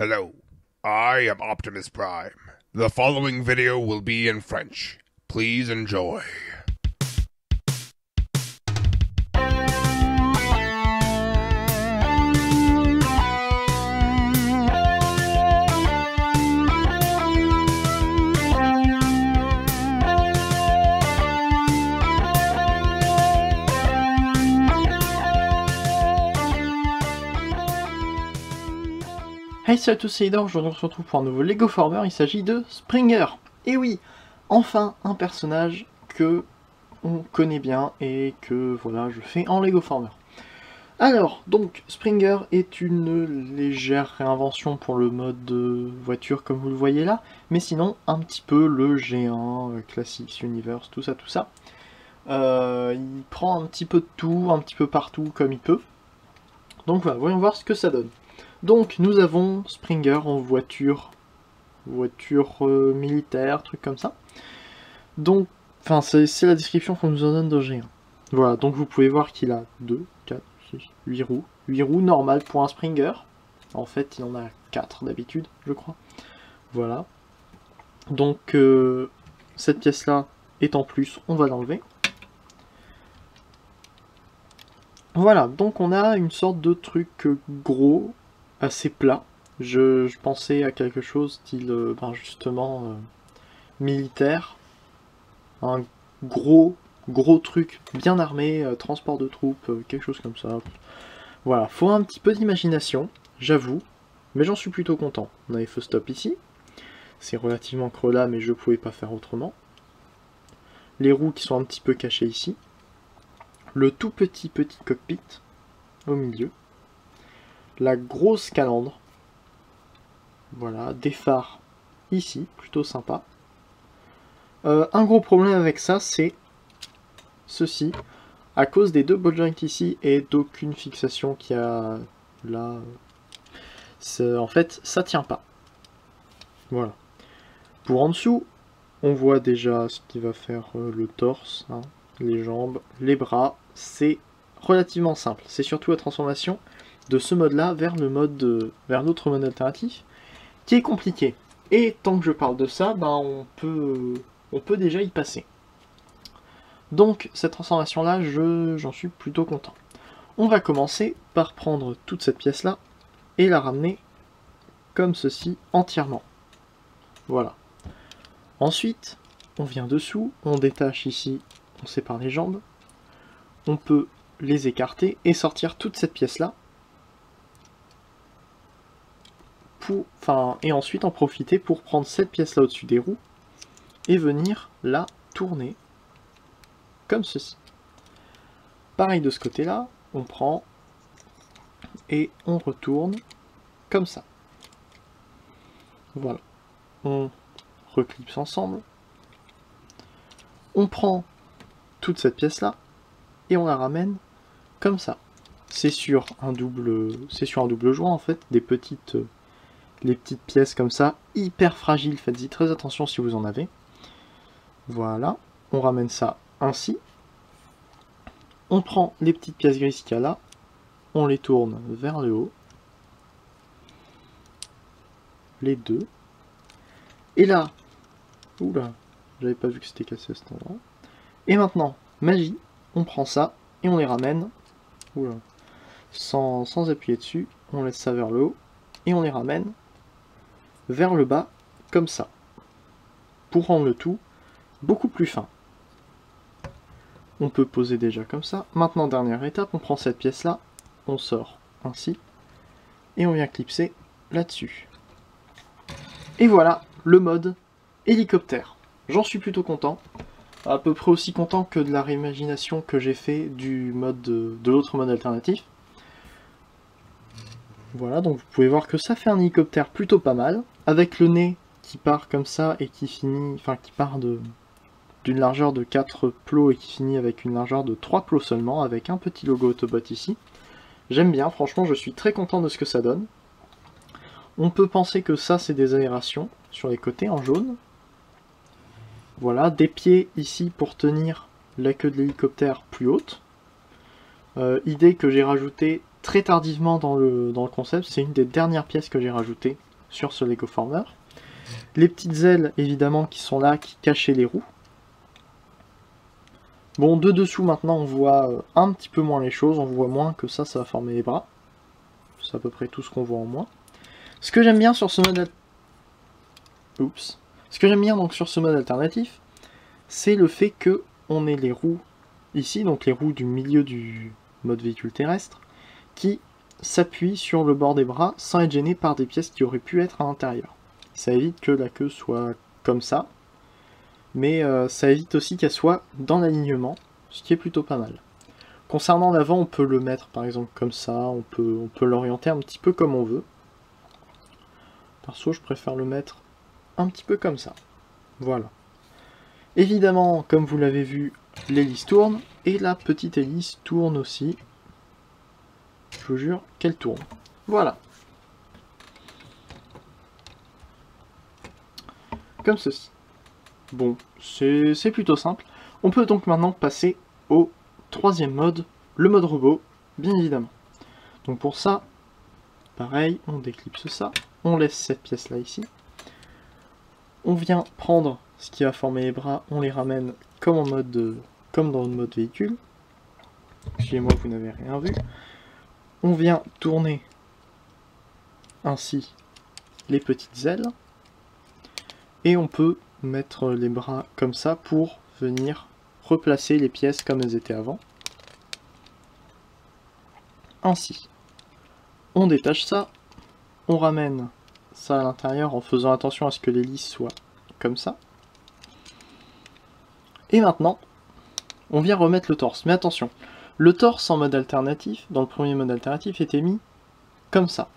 Hello, I am Optimus Prime. The following video will be in French. Please enjoy. Hey salut à tous, c'est Idor, aujourd'hui on se retrouve pour un nouveau Lego Former, il s'agit de Springer. Et oui, enfin un personnage que on connaît bien et que voilà je fais en Lego Former. Alors, donc Springer est une légère réinvention pour le mode voiture comme vous le voyez là, mais sinon un petit peu le G1, Classics, Universe, tout ça. Il prend un petit peu de tout, un petit peu partout comme il peut. Donc voilà, voyons voir ce que ça donne. Donc nous avons Springer en voiture militaire, truc comme ça. Donc, enfin c'est la description qu'on nous en donne de G1. Voilà, donc vous pouvez voir qu'il a 2, 4, 6, 8 roues. 8 roues normales pour un Springer. En fait, il en a 4 d'habitude, je crois. Voilà. Donc, cette pièce-là est en plus, on va l'enlever. Voilà, donc on a une sorte de truc gros, assez plat. Je pensais à quelque chose style, justement, militaire. Un gros truc bien armé, transport de troupes, quelque chose comme ça. Voilà, faut un petit peu d'imagination, j'avoue, mais j'en suis plutôt content. On a les feux stop ici. C'est relativement creux là, mais je pouvais pas faire autrement. Les roues qui sont un petit peu cachées ici. Le tout petit cockpit au milieu. La grosse calandre. Voilà, des phares ici, plutôt sympa. Un gros problème avec ça, c'est ceci. À cause des deux ball joints ici et d'aucune fixation qu'il y a là, en fait, ça tient pas. Voilà. Pour en dessous, on voit déjà ce qui va faire le torse, hein, les jambes, les bras. C'est relativement simple. C'est surtout la transformation de ce mode-là vers vers l'autre mode alternatif qui est compliqué. Et tant que je parle de ça, on peut déjà y passer. Donc cette transformation-là, j'en suis plutôt content. On va commencer par prendre toute cette pièce-là et la ramener comme ceci entièrement. Voilà. Ensuite, on vient dessous, on détache ici, on sépare les jambes. On peut les écarter et sortir toute cette pièce-là. Et ensuite en profiter pour prendre cette pièce-là au-dessus des roues et venir la tourner comme ceci. Pareil de ce côté-là, on prend et on retourne comme ça. Voilà. On reclipse ensemble. On prend toute cette pièce-là et on la ramène comme ça. C'est sur un double joint en fait, les petites pièces comme ça, hyper fragiles, faites-y très attention si vous en avez. Voilà, on ramène ça ainsi. On prend les petites pièces grises qu'il y a là, on les tourne vers le haut. Les deux. Et là, oula, j'avais pas vu que c'était cassé à cet endroit. Et maintenant, magie, on prend ça et on les ramène, oula, sans appuyer dessus, on laisse ça vers le haut et on les ramène vers le bas, comme ça, pour rendre le tout beaucoup plus fin. On peut poser déjà comme ça. Maintenant, dernière étape, on prend cette pièce-là, on sort ainsi, et on vient clipser là-dessus. Et voilà, le mode hélicoptère. J'en suis plutôt content. À peu près aussi content que de la réimagination que j'ai fait du mode de l'autre mode alternatif. Voilà, donc vous pouvez voir que ça fait un hélicoptère plutôt pas mal, avec le nez qui part comme ça et qui finit, qui part d'une largeur de 4 plots et qui finit avec une largeur de 3 plots seulement, avec un petit logo Autobot ici. J'aime bien, franchement je suis très content de ce que ça donne. On peut penser que ça c'est des aérations sur les côtés en jaune. Voilà, des pieds ici pour tenir la queue de l'hélicoptère plus haute. Idée que j'ai rajoutée très tardivement dans le concept, c'est une des dernières pièces que j'ai rajoutées. sur ce Lego Former. Les petites ailes, évidemment, qui sont là, qui cachaient les roues. Bon, de dessous, maintenant, on voit un petit peu moins les choses. On voit moins que ça va former les bras. C'est à peu près tout ce qu'on voit en moins. Ce que j'aime bien sur ce mode... Oups. Ce que j'aime bien donc sur ce mode alternatif, c'est le fait que on ait les roues ici, donc les roues du milieu du mode véhicule terrestre, qui s'appuient sur le bord des bras sans être gênés par des pièces qui auraient pu être à l'intérieur. Ça évite que la queue soit comme ça, mais ça évite aussi qu'elle soit dans l'alignement, ce qui est plutôt pas mal. Concernant l'avant, on peut le mettre par exemple comme ça, on peut l'orienter un petit peu comme on veut. Perso, je préfère le mettre un petit peu comme ça. Voilà. Évidemment, comme vous l'avez vu, l'hélice tourne, et la petite hélice tourne aussi. Je vous jure qu'elle tourne. Voilà. Comme ceci. Bon, c'est plutôt simple. On peut donc maintenant passer au troisième mode, le mode robot, bien évidemment. Donc pour ça, pareil, on déclipse ça, on laisse cette pièce là ici. On vient prendre ce qui va former les bras, on les ramène comme en mode comme dans le mode véhicule. Chez moi, vous n'avez rien vu. On vient tourner ainsi les petites ailes. Et on peut mettre les bras comme ça pour venir replacer les pièces comme elles étaient avant. Ainsi. On détache ça. On ramène ça à l'intérieur en faisant attention à ce que l'hélice soit comme ça. Et maintenant, on vient remettre le torse. Mais attention, le torse en mode alternatif, dans le premier mode alternatif, était mis comme ça.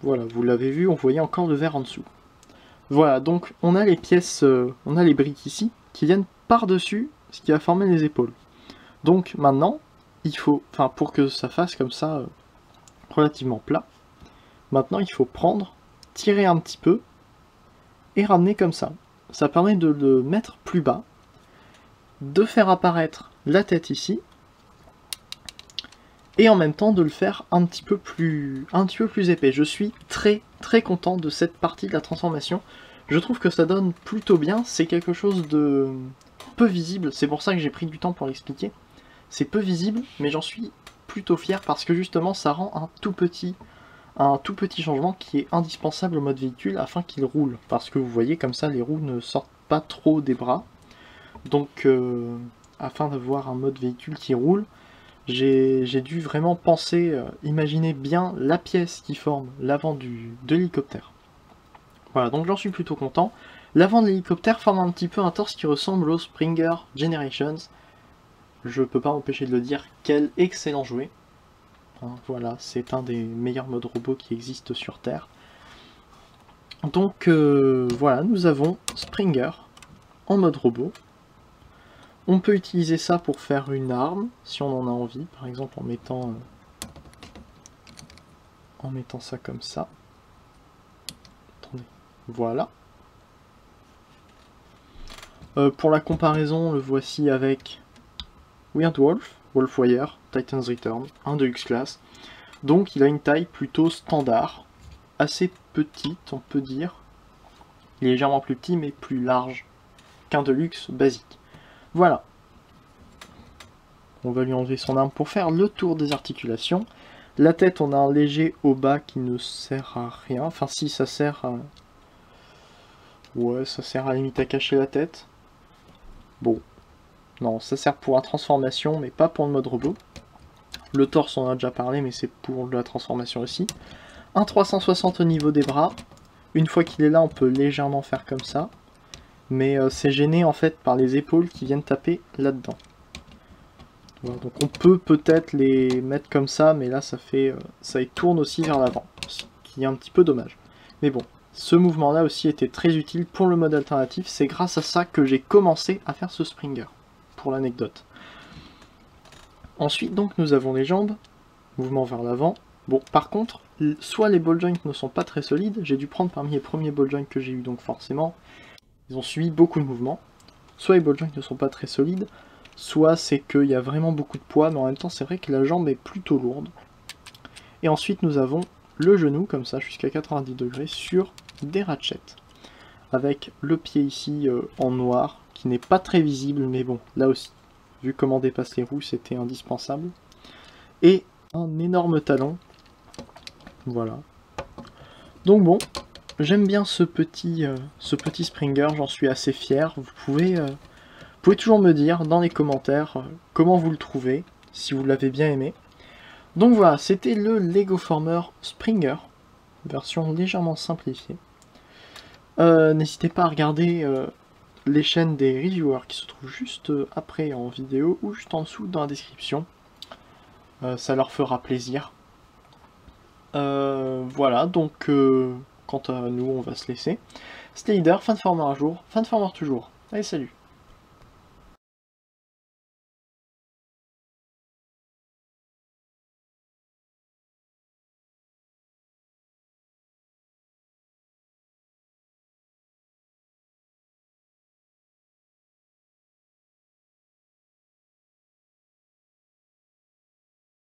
Voilà, vous l'avez vu, on voyait encore le verre en dessous. Voilà, donc on a les pièces, on a les briques ici, qui viennent par-dessus ce qui va former les épaules. Donc maintenant, il faut, enfin pour que ça fasse comme ça, relativement plat, maintenant il faut prendre, tirer un petit peu, et ramener comme ça. Ça permet de le mettre plus bas, de faire apparaître la tête ici, et en même temps de le faire un petit peu plus épais. Je suis très content de cette partie de la transformation. Je trouve que ça donne plutôt bien, c'est quelque chose de peu visible, c'est pour ça que j'ai pris du temps pour l'expliquer. C'est peu visible, mais j'en suis plutôt fier parce que justement ça rend un tout petit changement qui est indispensable au mode véhicule afin qu'il roule. Parce que vous voyez comme ça les roues ne sortent pas trop des bras. Donc afin d'avoir un mode véhicule qui roule, j'ai dû vraiment penser, imaginer bien la pièce qui forme l'avant de l'hélicoptère. Voilà, donc j'en suis plutôt content. L'avant de l'hélicoptère forme un petit peu un torse qui ressemble au Springer Generations. Je peux pas m'empêcher de le dire, quel excellent jouet. Hein, voilà, c'est un des meilleurs modes robots qui existent sur Terre. Donc voilà, nous avons Springer en mode robot. On peut utiliser ça pour faire une arme, si on en a envie, par exemple en mettant ça comme ça. Attendez, voilà. Pour la comparaison, le voici avec Weird Wolf, Wolfwire, Titan's Return, un Deluxe Class. Donc il a une taille plutôt standard, assez petite on peut dire. Il est légèrement plus petit mais plus large qu'un Deluxe basique. Voilà. On va lui enlever son arme pour faire le tour des articulations. La tête, on a un léger haut bas qui ne sert à rien. Enfin si, ça sert à... Ouais, ça sert à la limite à cacher la tête. Bon. Non, ça sert pour la transformation, mais pas pour le mode robot. Le torse, on en a déjà parlé, mais c'est pour la transformation aussi. Un 360 au niveau des bras. Une fois qu'il est là, on peut légèrement faire comme ça. Mais c'est gêné en fait par les épaules qui viennent taper là-dedans. Voilà, donc on peut peut-être les mettre comme ça, mais là ça fait ça y tourne aussi vers l'avant, ce qui est un petit peu dommage. Mais bon, ce mouvement-là aussi était très utile pour le mode alternatif. C'est grâce à ça que j'ai commencé à faire ce Springer, pour l'anecdote. Ensuite donc nous avons les jambes, mouvement vers l'avant. Bon, par contre, soit les ball joints ne sont pas très solides, j'ai dû prendre parmi les premiers ball joints que j'ai eu, donc forcément ils ont suivi beaucoup de mouvements. Soit les ball joints ne sont pas très solides, soit c'est qu'il y a vraiment beaucoup de poids, mais en même temps c'est vrai que la jambe est plutôt lourde. Et ensuite nous avons le genou, comme ça, jusqu'à 90 degrés, sur des ratchets. Avec le pied ici en noir, qui n'est pas très visible, mais bon, là aussi, vu comment dépassent les roues, c'était indispensable. Et un énorme talon. Voilà. Donc bon, j'aime bien ce petit Springer, j'en suis assez fier. Vous pouvez toujours me dire dans les commentaires comment vous le trouvez, si vous l'avez bien aimé. Donc voilà, c'était le Lego Former Springer, version légèrement simplifiée. N'hésitez pas à regarder les chaînes des reviewers qui se trouvent juste après en vidéo ou juste en dessous dans la description. Ça leur fera plaisir. Voilà, donc quant à nous, on va se laisser. C'était Leader, fin de former un jour, fin de former toujours. Allez, salut!